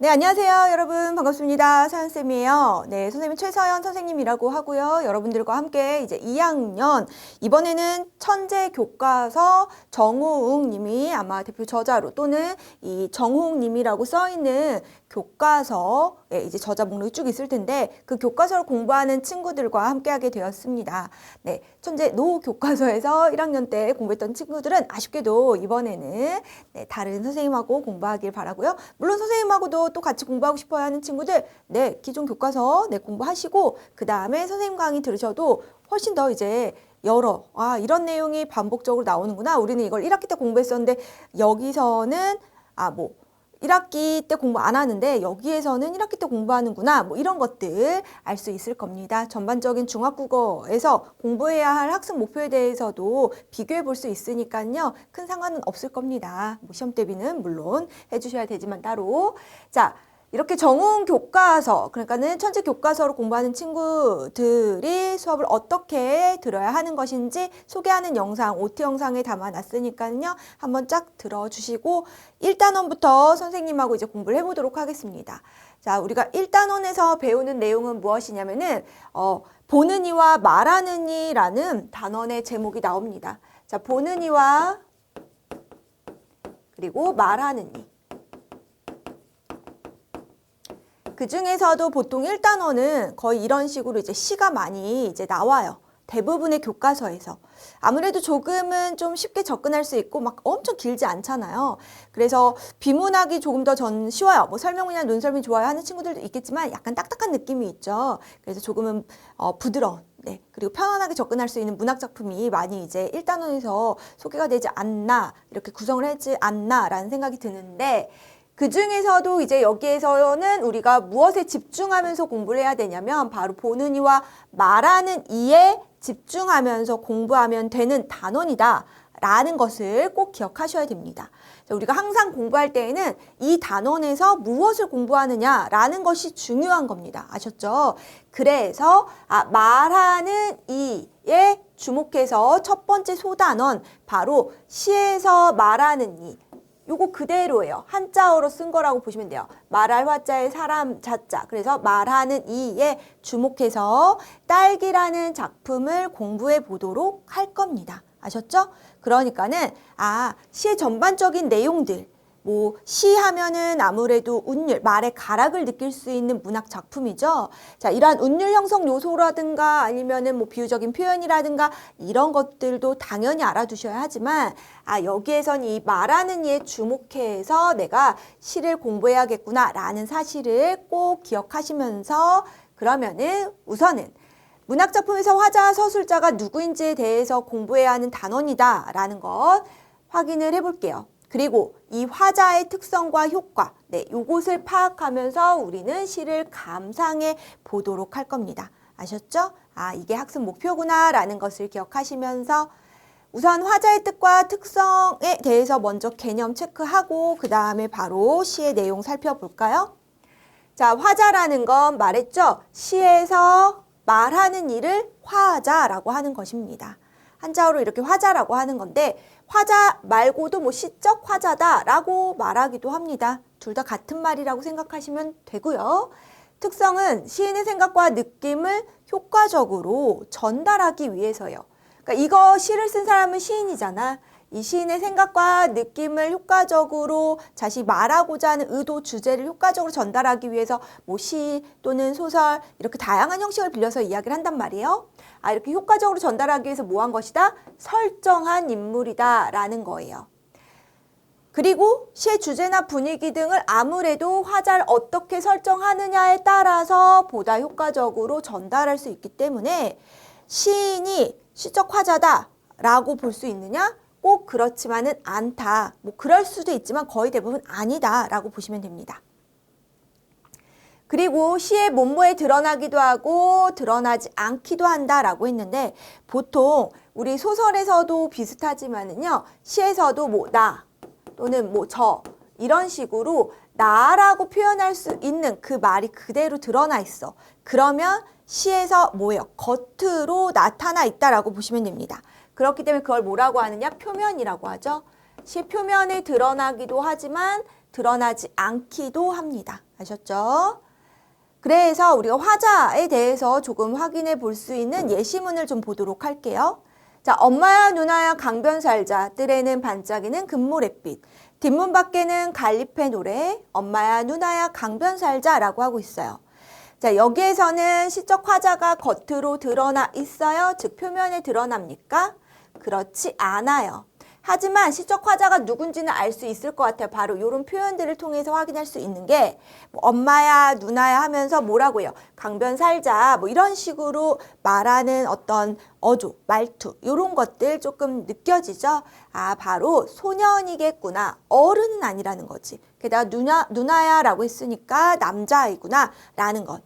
네, 안녕하세요. 여러분 반갑습니다. 서연쌤이에요. 네, 선생님 최서연 선생님이라고 하고요. 여러분들과 함께 이제 2학년 이번에는 천재 교과서 정호웅 님이 아마 대표 저자로 또는 이 정호웅 님이라고 써 있는 교과서에 이제 저자 목록이 쭉 있을 텐데 그 교과서를 공부하는 친구들과 함께 하게 되었습니다. 네, 천재 노 교과서에서 1학년 때 공부했던 친구들은 아쉽게도 이번에는 네, 다른 선생님하고 공부하길 바라고요. 물론 선생님하고도 또 같이 공부하고 싶어야 하는 친구들, 네, 기존 교과서 네, 공부하시고 그 다음에 선생님 강의 들으셔도 훨씬 더 이제 이런 내용이 반복적으로 나오는구나. 우리는 이걸 1학기 때 공부했었는데 여기서는 1학기 때 공부 안 하는데 여기에서는 1학기 때 공부하는구나. 뭐 이런 것들 알 수 있을 겁니다. 전반적인 중학국어에서 공부해야 할 학습 목표에 대해서도 비교해 볼 수 있으니까요. 큰 상관은 없을 겁니다. 뭐 시험 대비는 물론 해주셔야 되지만 따로. 자, 이렇게 정호웅 교과서, 그러니까는 천재 교과서로 공부하는 친구들이 수업을 어떻게 들어야 하는 것인지 소개하는 영상, OT 영상에 담아놨으니까요. 한번 쫙 들어주시고 1단원부터 선생님하고 이제 공부를 해보도록 하겠습니다. 자, 우리가 1단원에서 배우는 내용은 무엇이냐면은 보는 이와 말하는 이라는 단원의 제목이 나옵니다. 자, 보는 이와 그리고 말하는 이. 그 중에서도 보통 1단원은 거의 이런 식으로 이제 시가 많이 이제 나와요. 대부분의 교과서에서. 아무래도 조금은 좀 쉽게 접근할 수 있고 막 엄청 길지 않잖아요. 그래서 비문하기 조금 더 쉬워요. 뭐 설명이나 논설명이 좋아요 하는 친구들도 있겠지만 약간 딱딱한 느낌이 있죠. 그래서 조금은 부드러운. 네. 그리고 편안하게 접근할 수 있는 문학 작품이 많이 이제 1단원에서 소개가 되지 않나, 이렇게 구성을 하지 않나라는 생각이 드는데 그 중에서도 이제 여기에서는 우리가 무엇에 집중하면서 공부를 해야 되냐면 바로 보는 이와 말하는 이에 집중하면서 공부하면 되는 단원이다 라는 것을 꼭 기억하셔야 됩니다. 우리가 항상 공부할 때에는 이 단원에서 무엇을 공부하느냐 라는 것이 중요한 겁니다. 아셨죠? 그래서 말하는 이에 주목해서 첫 번째 소단원 바로 시에서 말하는 이, 요거 그대로예요. 한자어로 쓴 거라고 보시면 돼요. 말할 화자에 사람 자자. 그래서 말하는 이에 주목해서 딸기라는 작품을 공부해 보도록 할 겁니다. 아셨죠? 그러니까는 시의 전반적인 내용들, 뭐 시 하면은 아무래도 운율, 말의 가락을 느낄 수 있는 문학 작품이죠. 자, 이러한 운율 형성 요소라든가 아니면은 뭐 비유적인 표현이라든가 이런 것들도 당연히 알아두셔야 하지만 여기에선 이 말하는 이에 주목해서 내가 시를 공부해야겠구나 라는 사실을 꼭 기억하시면서 그러면은 우선은 문학 작품에서 화자, 서술자가 누구인지에 대해서 공부해야 하는 단원이다 라는 것 확인을 해볼게요. 그리고 이 화자의 특성과 효과, 네, 요것을 파악하면서 우리는 시를 감상해 보도록 할 겁니다. 아셨죠? 이게 학습 목표구나 라는 것을 기억하시면서 우선 화자의 뜻과 특성에 대해서 먼저 개념 체크하고 그 다음에 바로 시의 내용 살펴볼까요? 자, 화자라는 건 말했죠? 시에서 말하는 일을 화자라고 하는 것입니다. 한자어로 이렇게 화자라고 하는 건데 화자 말고도 뭐 시적 화자다라고 말하기도 합니다. 둘 다 같은 말이라고 생각하시면 되고요. 특성은 시인의 생각과 느낌을 효과적으로 전달하기 위해서요. 그러니까 이거 시를 쓴 사람은 시인이잖아. 이 시인의 생각과 느낌을 효과적으로 자신이 말하고자 하는 의도, 주제를 효과적으로 전달하기 위해서 뭐 시 또는 소설 이렇게 다양한 형식을 빌려서 이야기를 한단 말이에요. 이렇게 효과적으로 전달하기 위해서 뭐 한 것이다? 설정한 인물이다 라는 거예요. 그리고 시의 주제나 분위기 등을 아무래도 화자를 어떻게 설정하느냐에 따라서 보다 효과적으로 전달할 수 있기 때문에 시인이 시적 화자다 라고 볼 수 있느냐? 꼭 그렇지만은 않다. 뭐 그럴 수도 있지만 거의 대부분 아니다 라고 보시면 됩니다. 그리고 시의 문모에 드러나기도 하고 드러나지 않기도 한다라고 했는데 보통 우리 소설에서도 비슷하지만은요. 시에서도 뭐 나 또는 뭐 저 이런 식으로 나라고 표현할 수 있는 그 말이 그대로 드러나 있어. 그러면 시에서 뭐예요? 겉으로 나타나 있다라고 보시면 됩니다. 그렇기 때문에 그걸 뭐라고 하느냐? 표면이라고 하죠. 시 표면에 드러나기도 하지만 드러나지 않기도 합니다. 아셨죠? 그래서 우리가 화자에 대해서 조금 확인해 볼 수 있는 예시문을 좀 보도록 할게요. 자, 엄마야 누나야 강변 살자 뜰에는 반짝이는 금모래빛 뒷문 밖에는 갈잎의 노래 엄마야 누나야 강변 살자라고 하고 있어요. 자, 여기에서는 시적 화자가 겉으로 드러나 있어요? 즉 표면에 드러납니까? 그렇지 않아요. 하지만 시적 화자가 누군지는 알 수 있을 것 같아요. 바로 이런 표현들을 통해서 확인할 수 있는 게 뭐 엄마야 누나야 하면서 뭐라고요? 강변 살자 뭐 이런 식으로 말하는 어떤 어조, 말투 이런 것들 조금 느껴지죠? 아, 바로 소년이겠구나. 어른은 아니라는 거지. 게다가 누나야 라고 했으니까 남자아이구나 라는 것.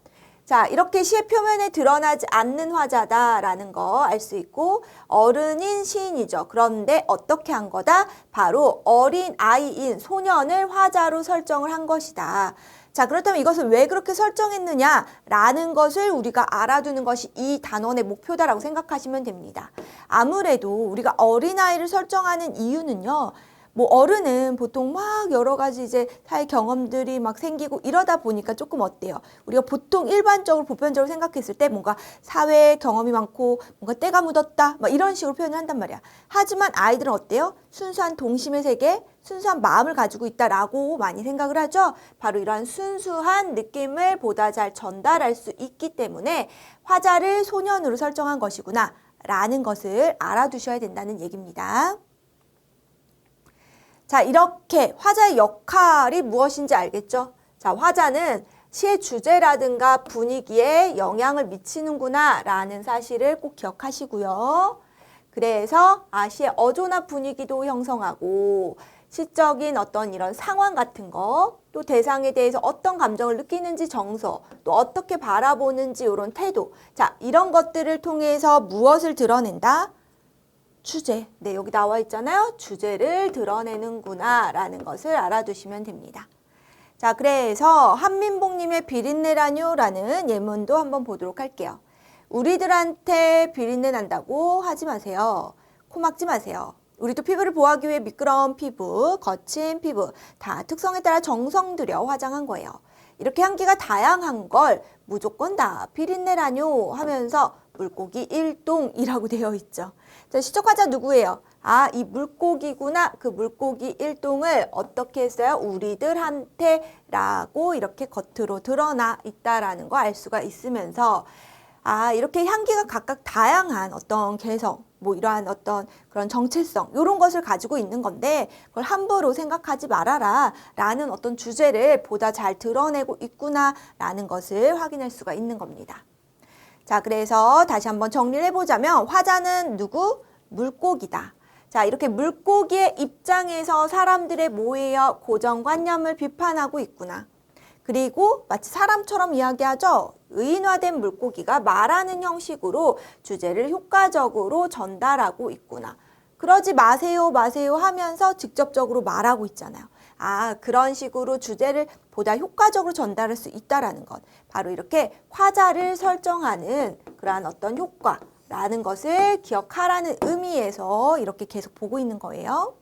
자, 이렇게 시의 표면에 드러나지 않는 화자다라는 거 알 수 있고 어른인 시인이죠. 그런데 어떻게 한 거다? 바로 어린 아이인 소년을 화자로 설정을 한 것이다. 자, 그렇다면 이것을 왜 그렇게 설정했느냐라는 것을 우리가 알아두는 것이 이 단원의 목표다라고 생각하시면 됩니다. 아무래도 우리가 어린아이를 설정하는 이유는요. 뭐 어른은 보통 막 여러 가지 이제 사회 경험들이 막 생기고 이러다 보니까 조금 어때요? 우리가 보통 일반적으로 보편적으로 생각했을 때 뭔가 사회 경험이 많고 뭔가 때가 묻었다 막 이런 식으로 표현을 한단 말이야. 하지만 아이들은 어때요? 순수한 동심의 세계, 순수한 마음을 가지고 있다라고 많이 생각을 하죠. 바로 이러한 순수한 느낌을 보다 잘 전달할 수 있기 때문에 화자를 소년으로 설정한 것이구나 라는 것을 알아두셔야 된다는 얘기입니다. 자, 이렇게 화자의 역할이 무엇인지 알겠죠? 자, 화자는 시의 주제라든가 분위기에 영향을 미치는구나 라는 사실을 꼭 기억하시고요. 그래서 시의 어조나 분위기도 형성하고 시적인 어떤 이런 상황 같은 거, 또 대상에 대해서 어떤 감정을 느끼는지 정서, 또 어떻게 바라보는지 이런 태도. 자, 이런 것들을 통해서 무엇을 드러낸다? 주제, 네, 여기 나와 있잖아요. 주제를 드러내는구나 라는 것을 알아두시면 됩니다. 자, 그래서 한민복님의 비린내라뇨 라는 예문도 한번 보도록 할게요. 우리들한테 비린내 난다고 하지 마세요. 코 막지 마세요. 우리도 피부를 보호하기 위해 미끄러운 피부, 거친 피부 다 특성에 따라 정성 들여 화장한 거예요. 이렇게 향기가 다양한 걸 무조건 다 비린내라뇨 하면서 물고기 일동이라고 되어 있죠. 자, 시적 화자 누구예요? 이 물고기구나. 그 물고기 일동을 어떻게 했어요? 우리들한테 라고 이렇게 겉으로 드러나 있다라는 거 알 수가 있으면서 이렇게 향기가 각각 다양한 어떤 개성, 뭐 이러한 어떤 그런 정체성 이런 것을 가지고 있는 건데 그걸 함부로 생각하지 말아라 라는 어떤 주제를 보다 잘 드러내고 있구나 라는 것을 확인할 수가 있는 겁니다. 자, 그래서 다시 한번 정리를 해보자면 화자는 누구? 물고기다. 자, 이렇게 물고기의 입장에서 사람들의 뭐예요? 고정관념을 비판하고 있구나. 그리고 마치 사람처럼 이야기하죠. 의인화된 물고기가 말하는 형식으로 주제를 효과적으로 전달하고 있구나. 그러지 마세요, 마세요 하면서 직접적으로 말하고 있잖아요. 그런 식으로 주제를 보다 효과적으로 전달할 수 있다라는 것. 바로 이렇게 화자를 설정하는 그러한 어떤 효과라는 것을 기억하라는 의미에서 이렇게 계속 보고 있는 거예요.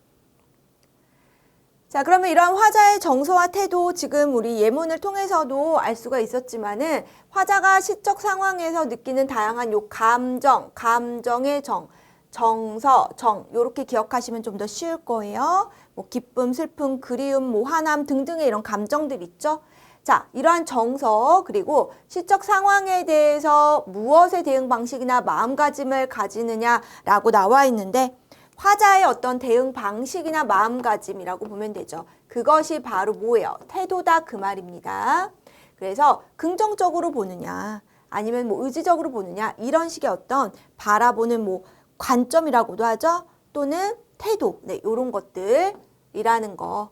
자, 그러면 이러한 화자의 정서와 태도 지금 우리 예문을 통해서도 알 수가 있었지만은 화자가 시적 상황에서 느끼는 다양한 요 감정, 감정의 정서, 요렇게 기억하시면 좀 더 쉬울 거예요. 뭐 기쁨, 슬픔, 그리움, 뭐 화남 등등의 이런 감정들 있죠. 자, 이러한 정서 그리고 시적 상황에 대해서 무엇의 대응 방식이나 마음가짐을 가지느냐라고 나와 있는데 화자의 어떤 대응 방식이나 마음가짐이라고 보면 되죠. 그것이 바로 뭐예요? 태도다 그 말입니다. 그래서 긍정적으로 보느냐 아니면 뭐 의지적으로 보느냐 이런 식의 어떤 바라보는 뭐 관점이라고도 하죠. 또는 태도, 네, 요런 것들이라는 거.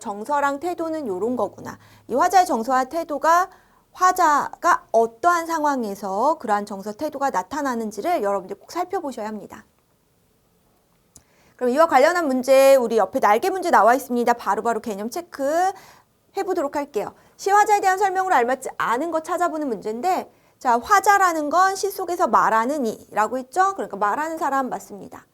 정서랑 태도는 요런 거구나. 이 화자의 정서와 태도가 화자가 어떠한 상황에서 그러한 정서, 태도가 나타나는지를 여러분들 꼭 살펴보셔야 합니다. 그럼 이와 관련한 문제 우리 옆에 날개 문제 나와 있습니다. 바로바로 개념 체크 해보도록 할게요. 시 화자에 대한 설명으로 알맞지 않은 거 찾아보는 문제인데 자, 화자라는 건 시 속에서 말하는 이라고 했죠? 그러니까 말하는 사람 맞습니다.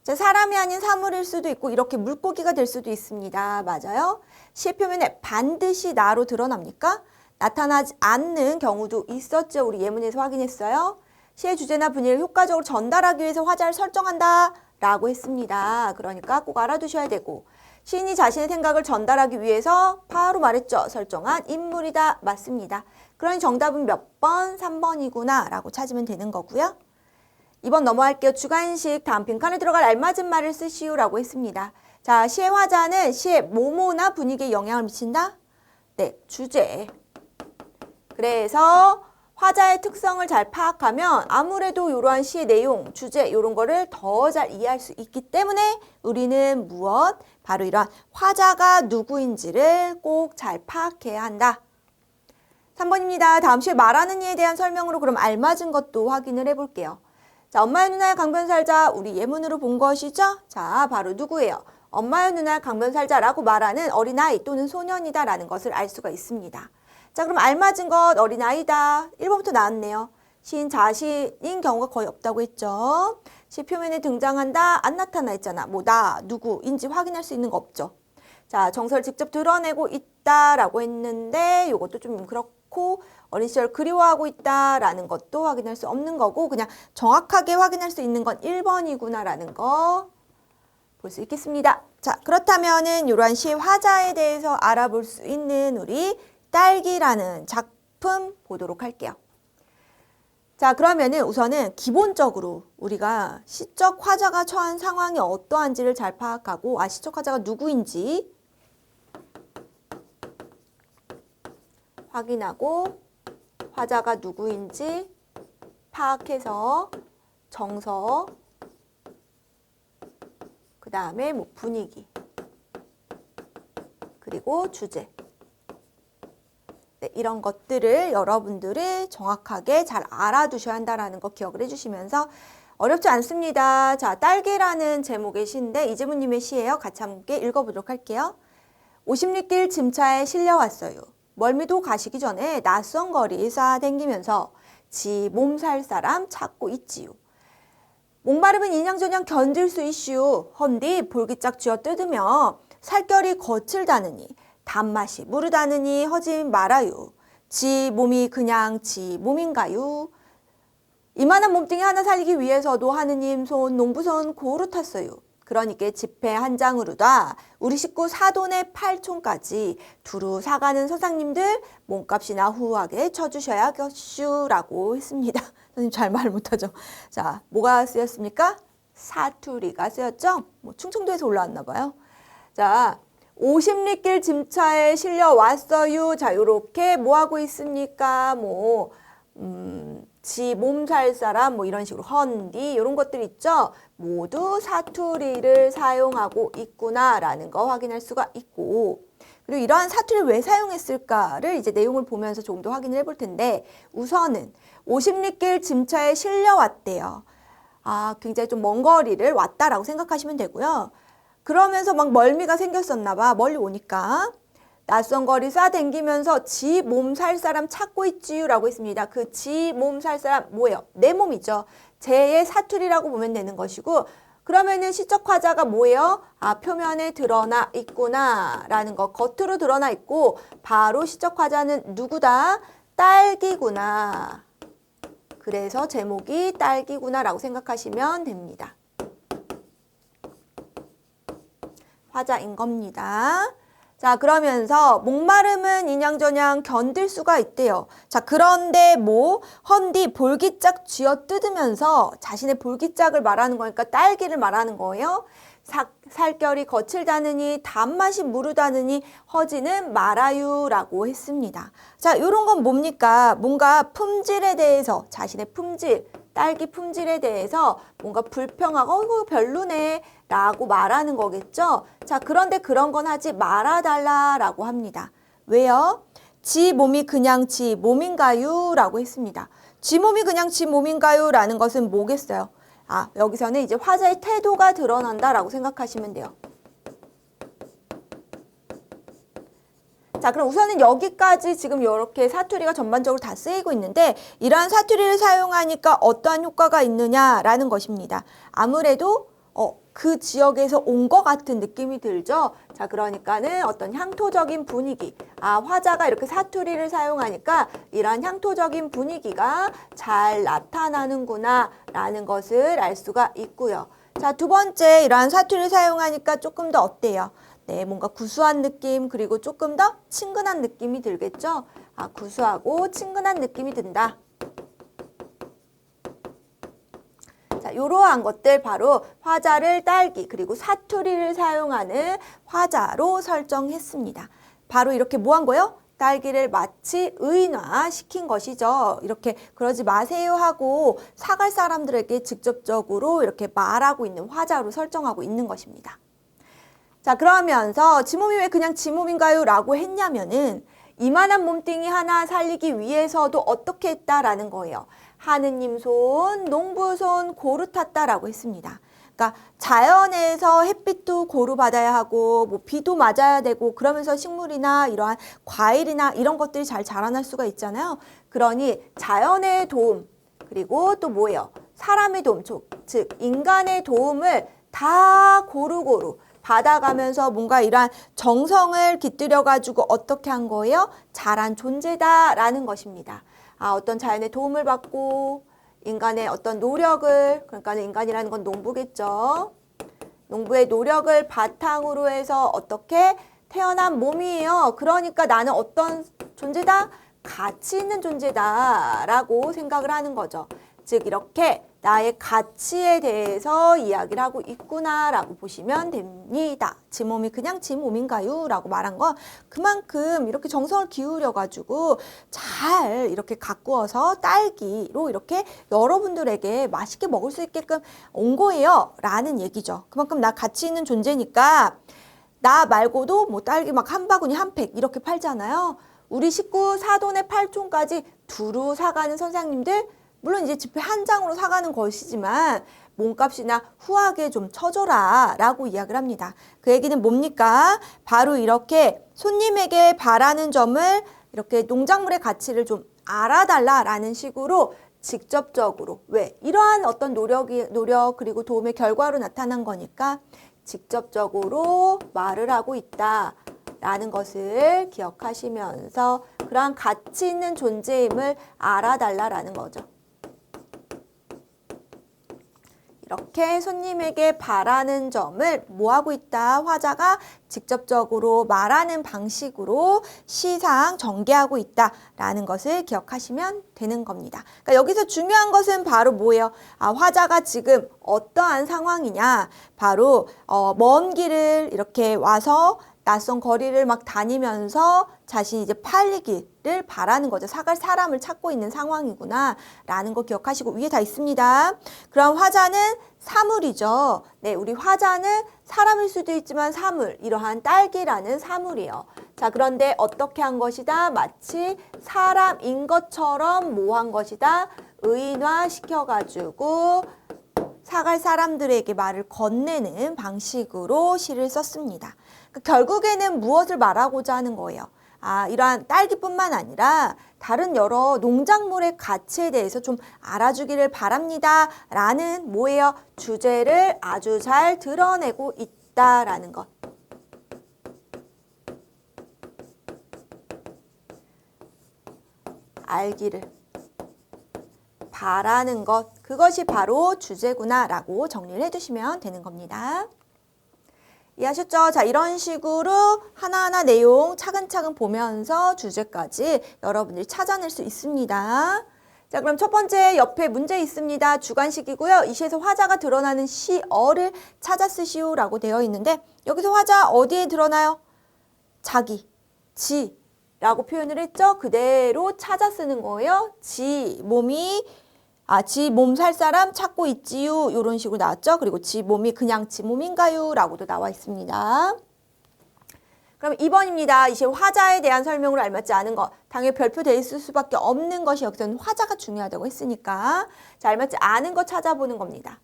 자, 사람이 아닌 사물일 수도 있고 이렇게 물고기가 될 수도 있습니다. 맞아요? 시의 표면에 반드시 나로 드러납니까? 나타나지 않는 경우도 있었죠. 우리 예문에서 확인했어요. 시의 주제나 분위기를 효과적으로 전달하기 위해서 화자를 설정한다 라고 했습니다. 그러니까 꼭 알아두셔야 되고, 시인이 자신의 생각을 전달하기 위해서 바로 말했죠. 설정한 인물이다. 맞습니다. 그러니 정답은 몇 번? 3번이구나 라고 찾으면 되는 거고요. 2번 넘어갈게요. 주관식 다음 빈칸에 들어갈 알맞은 말을 쓰시오 라고 했습니다. 자, 시의 화자는 시의 모모나 분위기에 영향을 미친다? 네, 주제. 그래서 화자의 특성을 잘 파악하면 아무래도 이러한 시의 내용, 주제 이런 거를 더 잘 이해할 수 있기 때문에 우리는 무엇? 바로 이러한 화자가 누구인지를 꼭 잘 파악해야 한다. 3번입니다. 다음 시에 말하는 이에 대한 설명으로 그럼 알맞은 것도 확인을 해볼게요. 자, 엄마의 누나의 강변살자 우리 예문으로 본 것이죠? 자, 바로 누구예요? 엄마의 누나의 강변살자라고 말하는 어린아이 또는 소년이다라는 것을 알 수가 있습니다. 자, 그럼 알맞은 것 어린아이다. 1번부터 나왔네요. 시인 자신인 경우가 거의 없다고 했죠. 시 표면에 등장한다. 안 나타나 있잖아. 뭐 나, 누구인지 확인할 수 있는 거 없죠. 자, 정서를 직접 드러내고 있다라고 했는데 이것도 좀 그렇고 어린 시절 그리워하고 있다라는 것도 확인할 수 없는 거고 그냥 정확하게 확인할 수 있는 건 1번이구나라는 거 볼 수 있겠습니다. 자, 그렇다면은 이러한 시의 화자에 대해서 알아볼 수 있는 우리 딸기라는 작품 보도록 할게요. 자, 그러면은 우선은 기본적으로 우리가 시적 화자가 처한 상황이 어떠한지를 잘 파악하고 시적 화자가 누구인지 확인하고 화자가 누구인지 파악해서 정서, 그 다음에 뭐 분위기, 그리고 주제. 네, 이런 것들을 여러분들이 정확하게 잘 알아두셔야 한다는 거 기억을 해주시면서 어렵지 않습니다. 자, 딸기라는 제목의 시인데 이재문님의 시예요. 같이 함께 읽어보도록 할게요. 50리길 짐차에 실려왔어요. 멀미도 가시기 전에 낯선 거리 쏴댕기면서 지 몸살 사람 찾고 있지요. 목마름은 인양저냥 견딜 수 있슈. 헌디 볼기짝 쥐어뜯으며 살결이 거칠다느니 단맛이 무르다느니 허지 말아요. 지 몸이 그냥 지 몸인가요? 이만한 몸뚱이 하나 살리기 위해서도 하느님 손 농부손 고루 탔어요. 그러니까 지폐 한 장으로다 우리 식구 사돈의 8촌까지 두루 사가는 서상님들 몸값이나 후하게 쳐주셔야겠슈라고 했습니다. 선생님 잘 말 못하죠. 자, 뭐가 쓰였습니까? 사투리가 쓰였죠? 뭐 충청도에서 올라왔나 봐요. 자, 50리길 짐차에 실려왔어요. 자, 요렇게 뭐 하고 있습니까? 뭐 지 몸살 사람 뭐 이런 식으로 헌디 이런 것들 있죠. 모두 사투리를 사용하고 있구나라는 거 확인할 수가 있고, 그리고 이러한 사투리를 왜 사용했을까를 이제 내용을 보면서 조금 더 확인을 해볼 텐데, 우선은 50리길 짐차에 실려왔대요. 굉장히 좀 먼 거리를 왔다라고 생각하시면 되고요. 그러면서 막 멀미가 생겼었나 봐. 멀리 오니까. 낯선 거리 쏴댕기면서 지 몸 살 사람 찾고 있지요라고 했습니다. 그 지 몸 살 사람 뭐예요? 내 몸이죠. 제의 사투리라고 보면 되는 것이고, 그러면은 시적 화자가 뭐예요? 표면에 드러나 있구나 라는 거, 겉으로 드러나 있고, 바로 시적 화자는 누구다? 딸기구나. 그래서 제목이 딸기구나 라고 생각하시면 됩니다. 화자인 겁니다. 자, 그러면서 목마름은 인양저냥 견딜 수가 있대요. 자, 그런데 뭐 헌디 볼기짝 쥐어뜯으면서 자신의 볼기짝을 말하는 거니까 딸기를 말하는 거예요. 살결이 거칠다느니 단맛이 무르다느니 허지는 말아유라고 했습니다. 자, 이런 건 뭡니까? 뭔가 품질에 대해서, 자신의 품질, 딸기 품질에 대해서 뭔가 불평하고 이거 별로네 라고 말하는 거겠죠. 자, 그런데 그런 건 하지 말아달라라고 합니다. 왜요? 지 몸이 그냥 지 몸인가요? 라고 했습니다. 지 몸이 그냥 지 몸인가요? 라는 것은 뭐겠어요? 여기서는 이제 화자의 태도가 드러난다라고 생각하시면 돼요. 자, 그럼 우선은 여기까지 지금 이렇게 사투리가 전반적으로 다 쓰이고 있는데, 이러한 사투리를 사용하니까 어떠한 효과가 있느냐라는 것입니다. 아무래도 그 지역에서 온 것 같은 느낌이 들죠. 자, 그러니까는 어떤 향토적인 분위기. 화자가 이렇게 사투리를 사용하니까 이런 향토적인 분위기가 잘 나타나는구나 라는 것을 알 수가 있고요. 자, 두 번째, 이러한 사투리를 사용하니까 조금 더 어때요? 네, 뭔가 구수한 느낌, 그리고 조금 더 친근한 느낌이 들겠죠? 구수하고 친근한 느낌이 든다. 자, 이러한 것들 바로 화자를 딸기 그리고 사투리를 사용하는 화자로 설정했습니다. 바로 이렇게 뭐 한 거요? 딸기를 마치 의인화시킨 것이죠. 이렇게 그러지 마세요 하고 사갈 사람들에게 직접적으로 이렇게 말하고 있는 화자로 설정하고 있는 것입니다. 자, 그러면서 지 몸이 왜 그냥 지 몸인가요? 라고 했냐면은 이만한 몸뚱이 하나 살리기 위해서도 어떻게 했다라는 거예요. 하느님 손, 농부 손 고루 탔다라고 했습니다. 그러니까 자연에서 햇빛도 고루 받아야 하고 뭐 비도 맞아야 되고 그러면서 식물이나 이러한 과일이나 이런 것들이 잘 자라날 수가 있잖아요. 그러니 자연의 도움 그리고 또 뭐예요? 사람의 도움, 즉 인간의 도움을 다 고루고루 받아가면서 뭔가 이러한 정성을 깃들여 가지고 어떻게 한 거예요? 자란 존재다라는 것입니다. 어떤 자연의 도움을 받고 인간의 어떤 노력을, 그러니까 인간이라는 건 농부겠죠. 농부의 노력을 바탕으로 해서 어떻게 태어난 몸이에요. 그러니까 나는 어떤 존재다? 가치 있는 존재다라고 생각을 하는 거죠. 즉 이렇게 나의 가치에 대해서 이야기를 하고 있구나라고 보시면 됩니다. 지 몸이 그냥 지 몸인가요? 라고 말한 건 그만큼 이렇게 정성을 기울여가지고 잘 이렇게 가꾸어서 딸기로 이렇게 여러분들에게 맛있게 먹을 수 있게끔 온 거예요. 라는 얘기죠. 그만큼 나 가치 있는 존재니까 나 말고도 뭐 딸기 막 한 바구니 한 팩 이렇게 팔잖아요. 우리 식구 사돈의 팔촌까지 두루 사가는 선생님들 물론 이제 지폐 한 장으로 사가는 것이지만 몸값이나 후하게 좀 쳐줘라 라고 이야기를 합니다. 그 얘기는 뭡니까? 바로 이렇게 손님에게 바라는 점을 이렇게 농작물의 가치를 좀 알아달라라는 식으로 직접적으로 왜? 이러한 어떤 노력 그리고 도움의 결과로 나타난 거니까 직접적으로 말을 하고 있다라는 것을 기억하시면서 그러한 가치 있는 존재임을 알아달라라는 거죠. 이렇게 손님에게 바라는 점을 뭐 하고 있다? 화자가 직접적으로 말하는 방식으로 시상 전개하고 있다라는 것을 기억하시면 되는 겁니다. 그러니까 여기서 중요한 것은 바로 뭐예요? 화자가 지금 어떠한 상황이냐? 바로 먼 길을 이렇게 와서 낯선 거리를 막 다니면서 자신이 이제 팔리기를 바라는 거죠. 사갈 사람을 찾고 있는 상황이구나 라는 거 기억하시고 위에 다 있습니다. 그럼 화자는 사물이죠. 네, 우리 화자는 사람일 수도 있지만 사물, 이러한 딸기라는 사물이에요. 자, 그런데 어떻게 한 것이다? 마치 사람인 것처럼 뭐 한 것이다? 의인화 시켜가지고 사갈 사람들에게 말을 건네는 방식으로 시를 썼습니다. 결국에는 무엇을 말하고자 하는 거예요? 이러한 딸기뿐만 아니라 다른 여러 농작물의 가치에 대해서 좀 알아주기를 바랍니다. 라는 뭐예요? 주제를 아주 잘 드러내고 있다라는 것. 알기를 바라는 것. 그것이 바로 주제구나라고 정리를 해두시면 되는 겁니다. 이해하셨죠? 자, 이런 식으로 하나하나 내용 차근차근 보면서 주제까지 여러분들이 찾아낼 수 있습니다. 자, 그럼 첫 번째 옆에 문제 있습니다. 주관식이고요. 이 시에서 화자가 드러나는 시어를 찾아 쓰시오라고 되어 있는데 여기서 화자 어디에 드러나요? 자기, 지라고 표현을 했죠? 그대로 찾아 쓰는 거예요. 지 몸 살 사람 찾고 있지요. 이런 식으로 나왔죠. 그리고 지 몸이 그냥 지 몸인가요? 라고도 나와 있습니다. 그럼 2번입니다. 이제 화자에 대한 설명으로 알맞지 않은 것. 당연히 별표 돼 있을 수밖에 없는 것이 여기서는 화자가 중요하다고 했으니까. 자, 알맞지 않은 것 찾아보는 겁니다.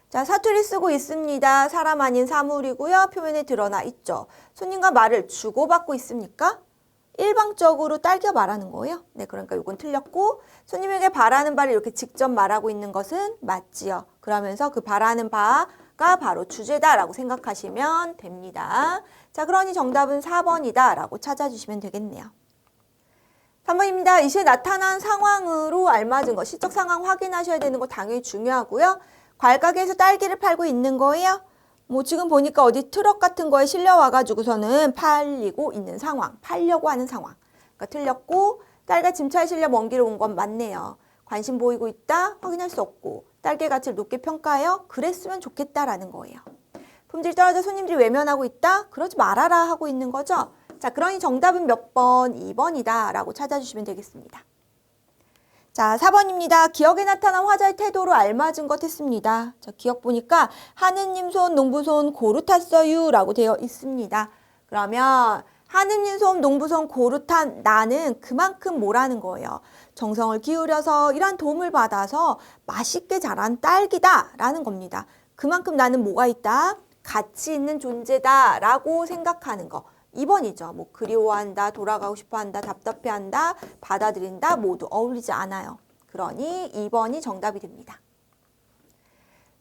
자, 사투리 쓰고 있습니다. 사람 아닌 사물이고요. 표면에 드러나 있죠. 손님과 말을 주고받고 있습니까? 일방적으로 딸겨 말하는 거예요. 네, 그러니까 이건 틀렸고 손님에게 바라는 바를 이렇게 직접 말하고 있는 것은 맞지요. 그러면서 그 바라는 바 가 바로 주제다라고 생각하시면 됩니다. 자, 그러니 정답은 4번이다라고 찾아주시면 되겠네요. 3번입니다. 이 시에 나타난 상황으로 알맞은 거, 시적 상황 확인하셔야 되는 거 당연히 중요하고요. 과일가게에서 딸기를 팔고 있는 거예요. 뭐 지금 보니까 어디 트럭 같은 거에 실려와가지고서는 팔리고 있는 상황, 팔려고 하는 상황. 그러니까 틀렸고, 딸기가 짐차에 실려 먼 길을 온 건 맞네요. 관심 보이고 있다? 확인할 수 없고, 딸기의 가치를 높게 평가해요? 그랬으면 좋겠다라는 거예요. 품질이 떨어져 손님들이 외면하고 있다? 그러지 말아라 하고 있는 거죠. 자, 그러니 정답은 몇 번? 2번이다 라고 찾아주시면 되겠습니다. 자, 4번입니다. 기억에 나타난 화자의 태도로 알맞은 것 했습니다. 자, 기억 보니까 하느님 손, 농부 손 고루 탔어요 라고 되어 있습니다. 그러면 하느님 손, 농부 손 고루 탄 나는 그만큼 뭐라는 거예요. 정성을 기울여서 이러한 도움을 받아서 맛있게 자란 딸기다 라는 겁니다. 그만큼 나는 뭐가 있다? 가치 있는 존재다 라고 생각하는 거. 2번이죠. 뭐 그리워한다, 돌아가고 싶어한다, 답답해한다, 받아들인다 모두 어울리지 않아요. 그러니 2번이 정답이 됩니다.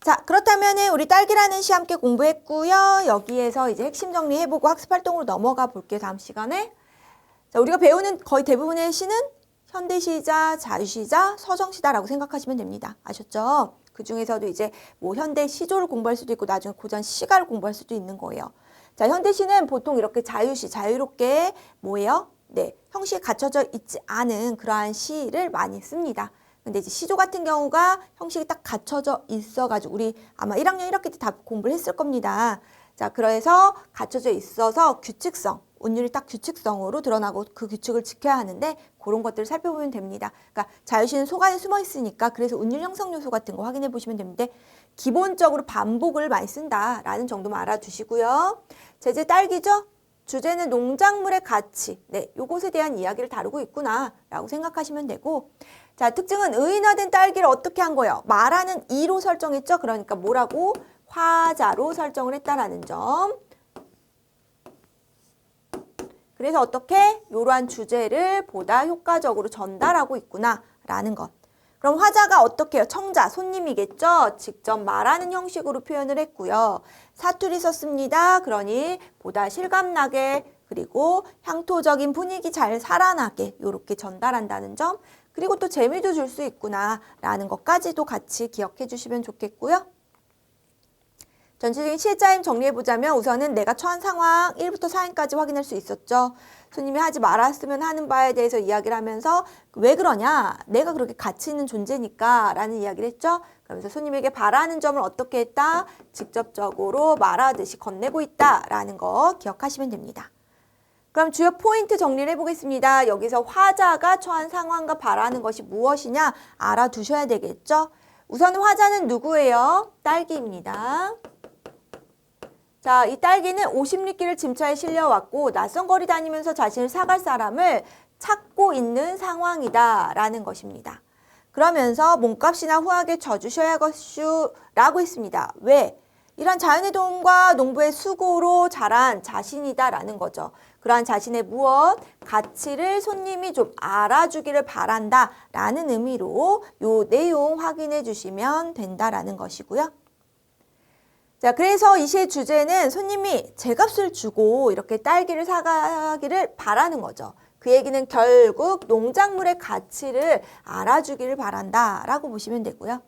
자, 그렇다면 우리 딸기라는 시 함께 공부했고요. 여기에서 이제 핵심 정리해보고 학습활동으로 넘어가 볼게요. 다음 시간에. 자, 우리가 배우는 거의 대부분의 시는 현대시자, 자유시자, 서정시다라고 생각하시면 됩니다. 아셨죠? 그 중에서도 이제 뭐 현대 시조를 공부할 수도 있고 나중에 고전 시가를 공부할 수도 있는 거예요. 자, 현대시는 보통 이렇게 자유시, 자유롭게 뭐예요? 네, 형식에 갖춰져 있지 않은 그러한 시를 많이 씁니다. 근데 이제 시조 같은 경우가 형식이 딱 갖춰져 있어가지고 우리 아마 1학년 1학기 때 다 공부를 했을 겁니다. 자, 그래서 갖춰져 있어서 규칙성, 운율이 딱 규칙성으로 드러나고 그 규칙을 지켜야 하는데 그런 것들을 살펴보면 됩니다. 그러니까 자유시는 속 안에 숨어 있으니까 그래서 운율 형성 요소 같은 거 확인해 보시면 되는데 기본적으로 반복을 많이 쓴다라는 정도만 알아두시고요. 제재 딸기죠? 주제는 농작물의 가치. 네, 요것에 대한 이야기를 다루고 있구나라고 생각하시면 되고 자, 특징은 의인화된 딸기를 어떻게 한 거예요? 말하는 이로 설정했죠? 그러니까 뭐라고? 화자로 설정을 했다라는 점. 그래서 어떻게? 이러한 주제를 보다 효과적으로 전달하고 있구나라는 것. 그럼 화자가 어떻게 해요? 청자, 손님이겠죠? 직접 말하는 형식으로 표현을 했고요. 사투리 썼습니다. 그러니 보다 실감나게 그리고 향토적인 분위기 잘 살아나게 이렇게 전달한다는 점. 그리고 또 재미도 줄 수 있구나라는 것까지도 같이 기억해 주시면 좋겠고요. 전체적인 시의 정리해보자면 우선은 내가 처한 상황 1부터 4행까지 확인할 수 있었죠. 손님이 하지 말았으면 하는 바에 대해서 이야기를 하면서 왜 그러냐? 내가 그렇게 가치 있는 존재니까 라는 이야기를 했죠. 그러면서 손님에게 바라는 점을 어떻게 했다? 직접적으로 말하듯이 건네고 있다라는 거 기억하시면 됩니다. 그럼 주요 포인트 정리를 해보겠습니다. 여기서 화자가 처한 상황과 바라는 것이 무엇이냐 알아두셔야 되겠죠. 우선 화자는 누구예요? 딸기입니다. 자, 이 딸기는 50리길을 짐차에 실려왔고 낯선 거리 다니면서 자신을 사갈 사람을 찾고 있는 상황이다라는 것입니다. 그러면서 몸값이나 후하게 져주셔야겠슈라고 했습니다. 왜? 이런 자연의 도움과 농부의 수고로 자란 자신이다라는 거죠. 그러한 자신의 무엇? 가치를 손님이 좀 알아주기를 바란다라는 의미로 요 내용 확인해 주시면 된다라는 것이고요. 자, 그래서 이 시의 주제는 손님이 제값을 주고 이렇게 딸기를 사가기를 바라는 거죠. 그 얘기는 결국 농작물의 가치를 알아주기를 바란다라고 보시면 되고요.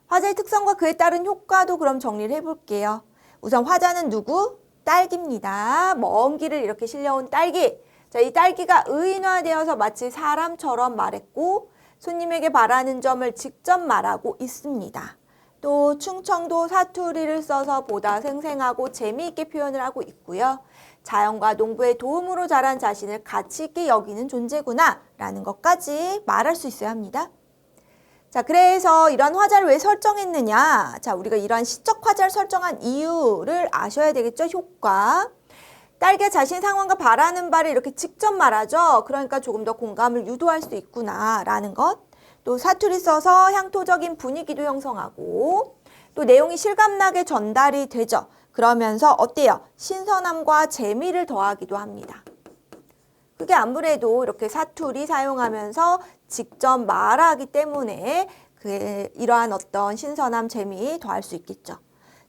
화자의 특성과 그에 따른 효과도 그럼 정리를 해볼게요. 우선 화자는 누구? 딸기입니다. 먼 길을 이렇게 실려온 딸기. 자, 이 딸기가 의인화되어서 마치 사람처럼 말했고 손님에게 바라는 점을 직접 말하고 있습니다. 또 충청도 사투리를 써서 보다 생생하고 재미있게 표현을 하고 있고요. 자연과 농부의 도움으로 자란 자신을 가치 있게 여기는 존재구나 라는 것까지 말할 수 있어야 합니다. 자, 그래서 이러한 화자를 왜 설정했느냐? 자, 우리가 이러한 시적 화자를 설정한 이유를 아셔야 되겠죠? 효과. 딸기가 자신 상황과 바라는 바를 이렇게 직접 말하죠. 그러니까 조금 더 공감을 유도할 수 있구나라는 것. 또 사투리 써서 향토적인 분위기도 형성하고 또 내용이 실감나게 전달이 되죠. 그러면서 어때요? 신선함과 재미를 더하기도 합니다. 그게 아무래도 이렇게 사투리 사용하면서 직접 말하기 때문에 이러한 어떤 신선함, 재미 더할 수 있겠죠.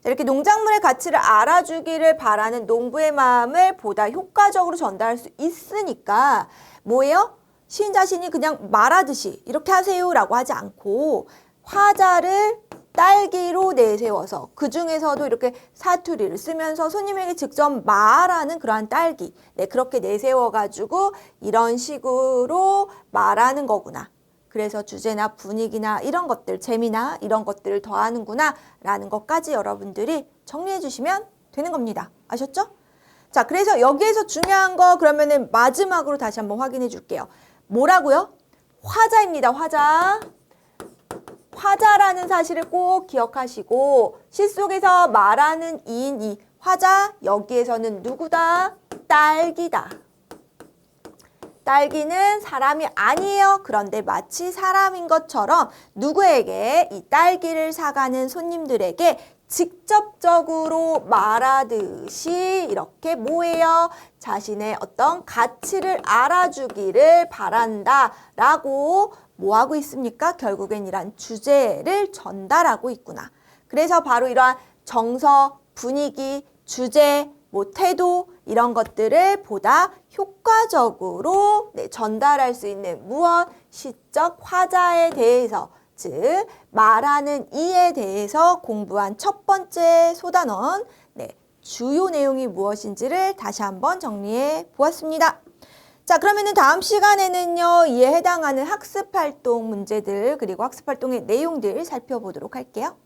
이렇게 농작물의 가치를 알아주기를 바라는 농부의 마음을 보다 효과적으로 전달할 수 있으니까 뭐예요? 시인 자신이 그냥 말하듯이 이렇게 하세요라고 하지 않고 화자를 딸기로 내세워서 그 중에서도 이렇게 사투리를 쓰면서 손님에게 직접 말하는 그러한 딸기, 네, 그렇게 내세워가지고 이런 식으로 말하는 거구나. 그래서 주제나 분위기나 이런 것들, 재미나 이런 것들을 더하는구나 라는 것까지 여러분들이 정리해 주시면 되는 겁니다. 아셨죠? 자, 그래서 여기에서 중요한 거 그러면은 마지막으로 다시 한번 확인해 줄게요. 뭐라고요? 화자입니다. 화자. 화자라는 사실을 꼭 기억하시고 시 속에서 말하는 이인 이 화자, 여기에서는 누구다? 딸기다. 딸기는 사람이 아니에요. 그런데 마치 사람인 것처럼 누구에게 이 딸기를 사가는 손님들에게 직접적으로 말하듯이 이렇게 뭐예요? 자신의 어떤 가치를 알아주기를 바란다 라고 뭐하고 있습니까? 결국엔 이런 주제를 전달하고 있구나. 그래서 바로 이러한 정서, 분위기, 주제, 태도 이런 것들을 보다 효과적으로 전달할 수 있는 무엇? 시적 화자에 대해서, 즉 말하는 이에 대해서 공부한 첫 번째 소단원 주요 내용이 무엇인지를 다시 한번 정리해 보았습니다. 자, 그러면은 다음 시간에는요, 이에 해당하는 학습활동 문제들 그리고 학습활동의 내용들 살펴보도록 할게요.